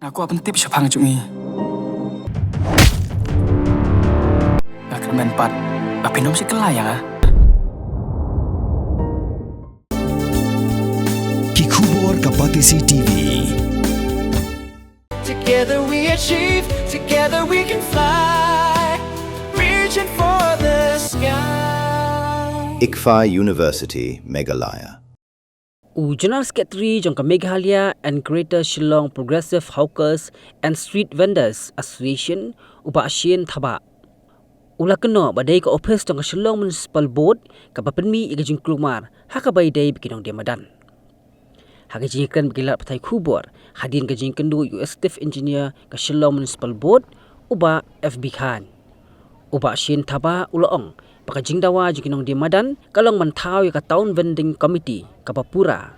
Aku apa tip siapang cumi. Gak kemen pat. Tapi nom si kelayang ah. Kikubor Kapatisi TV. Together we achieve, together we can fly, reaching for the sky. ICFA University, Meghalaya. General Secretary Jangka Meghalaya and Greater Shillong Progressive Hawkers and Street Vendors Association upa S.Thabah. Ula kena badai ke office jangka Shillong Municipal Board ke papenmi iga jing Klur haka baidai bagi Nongdie Madan. Haka jingkan bergelar petai kubur hadin ke jing kendu US Chief Engineer ke Shillong Municipal Board uba FB Khan. Uba S.Thabah ulaong baka jingdawa jing Nongdie Madan kalong mantau ya ka Town Vending Committee kapapura.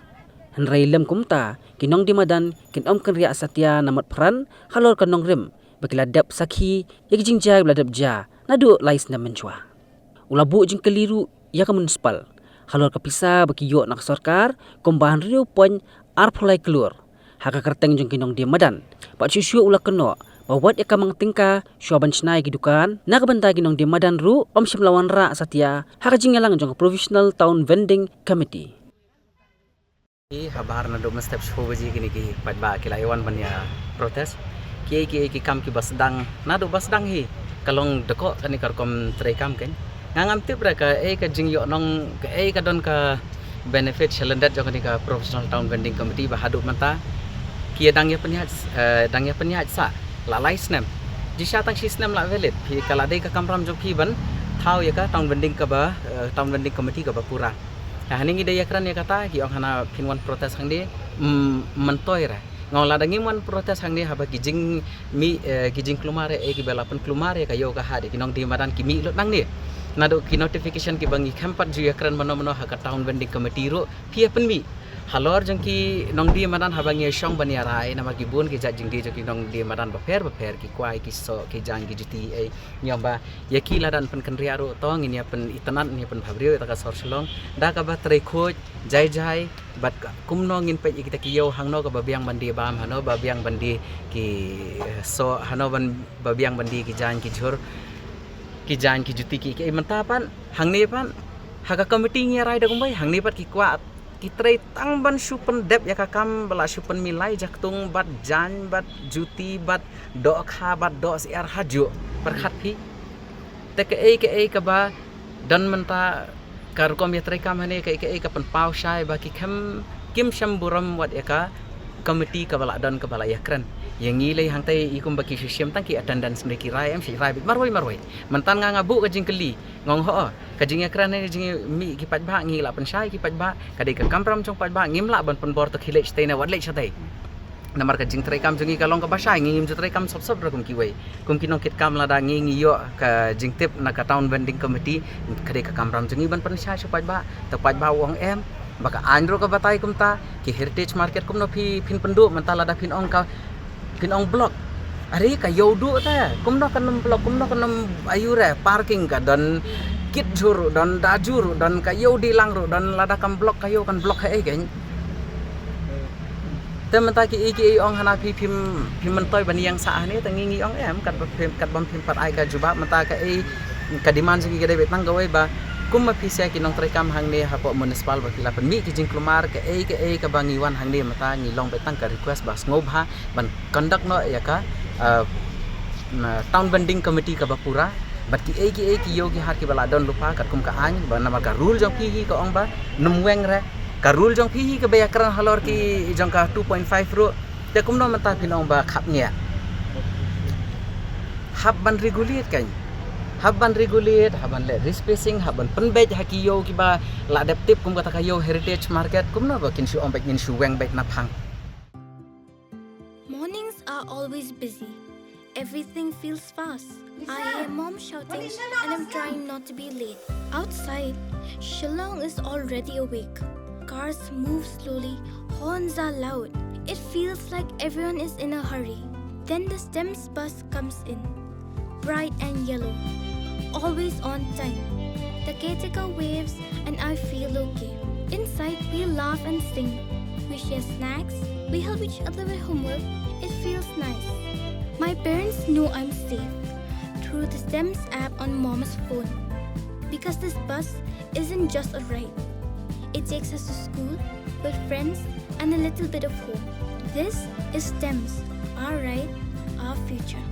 Henrai lem kumta kinong di Madan kinom kan riak satya namat peran halor kanong rim bagi ladap sakhi ya jing jai ladap ja nadu lais na menjua. Ulabu jing keliru ya ka municipal halor ka Pisa bagi yo nak sarkar kombahan riu pon arpulai Klur. Haka Kyrteng jing kinong di Madan pak syusyu ula keno bawat ya kamang tingka syuaban chnai gidukan nak benta kinong di Madan ru om sim lawan ra satya haka jingalang jong Provisional Town Vending Committee. Habar na dom step show baji kini ki padba kila iwan banya protes kiei ki kam ki basdang na do basdang hi kalong deko kani karkom trekam ken ngangam tip ra ka ka jing yo nong ka ka don ka benefit shalendat jo kani ka Professional Town Vending Committee ba hadu manta ki dang ya penyak sa la license jisha tang system la valid phi kala dei ka kamram jo phi ban thau ya ka Town Vending ka ba Town Vending Committee ka ba pura. Nah, ini gida yakran ya kata ki orang hana pinwan protes hang di mentoy ra. Ngau ladangi wan protes hang di haba kijing kijing klumare ki belapan klumare ka yo ka hadi kinong di Madan ki mi lot nang ni. Nado ki notification ki bangi kampat ju yakran mano ha ka Town Vending Committee ro pia pen mi. Halor jeng ki Nongdie Madan haba ngi syong bania rai nama ki bun ki jing di ki Nongdie Madan baper ki kwai ki so ki jang ki juti nyamba yaki ladan pen kenria ro tong ini pen itanan ni pen bhabrio ta ka sor Shillong da ka ba trei khoj jai bat kumno ngin pe kita ki yo hangno ka babiang bandi bam hano babiang bandi ki so hano ban babiang bandi ki jang ki jhur ki jang ki juti ki mentapan hangni pan haka committee ngi rai da kumbai hangni pat ki kwa kitrai tang ban supen dep ya kakam bala supen milai jaktung bat jan bat juti bat do kha bat do siar haju perkhat phi te ke ka ba dan menta kar kom ya trai kam hane ke ka pen pau shai ba ki kham kim sham buram wat ya ka committee ka bala dan ka bala ya kran yang ngi lei hang tai ikum baki system tang ki attendance me ki rai am si rai marwai mantan nga ngabu ka jing keli ngong ho ka jing ya kran ne jing mi ki pat ba ngi la pen shai ki pat ba ka dei ka kamram chong pat ba ngim la ban pen bor to khile stay na wat le chatai namar ka jing trai kam jungi ka long ka basai ngim ju trai kam sob ra kum ki wei kum ki nong kit kam la da ngi yo ka jing tip na ka Town Vending Committee ka dei ka kamram jungi ban pen shai chu pat ba to pat ba wong em baka andro ka batai kumta ki heritage market kum no phi phin pendu mentala da phin ong ka phin ong block ari ka yo du ta kum no kanam block kum no kanam ayure parking ka dan kit jur dan dajur dan ka yo di langru dan lada kam block ka yo kan block hai gen te menta ki ong hana phi phim mentoy bani yang sa ni ta ngi ong em kat bam phim pat ai ka juba menta ka ka demand sing ki dei betang gawai ba kum ma Pisa ki nong trekam hang ne hapo municipal ba kila pen mi ki jing klumar ke ka bangi wan hang ne mata ngi long betang ka request ba ngob ha ban conduct no ya ka Town Vending Committee ka bapura bat ki yo ki har ki bala don lupa kat kum ka an ba nama ka rule jong pi ka ong ba numweng re ka rule jong pi ka ba yakran halor ki jong ka 2.5 ro te kum no mata pinong ba khap nya hab ban regulate kan haban regulate haban le respacing haban penbej hakiyo kiba la adaptive kum kata kayo heritage market kum no ba kin shu ombek nin shu weng bek na phang. Mornings are always busy. Everything feels fast. I hear mom shouting and I'm trying not to be late. Outside, Shillong is already awake. Cars move slowly, horns are loud. It feels like everyone is in a hurry. Then the STEMS bus comes in, bright and yellow, always on time. The caretaker waves and I feel okay. Inside, we laugh and sing. We share snacks. We help each other with homework. It feels nice. My parents know I'm safe through the STEMS app on Mom's phone. Because this bus isn't just a ride. It takes us to school with friends and a little bit of hope. This is STEMS, our ride, our future.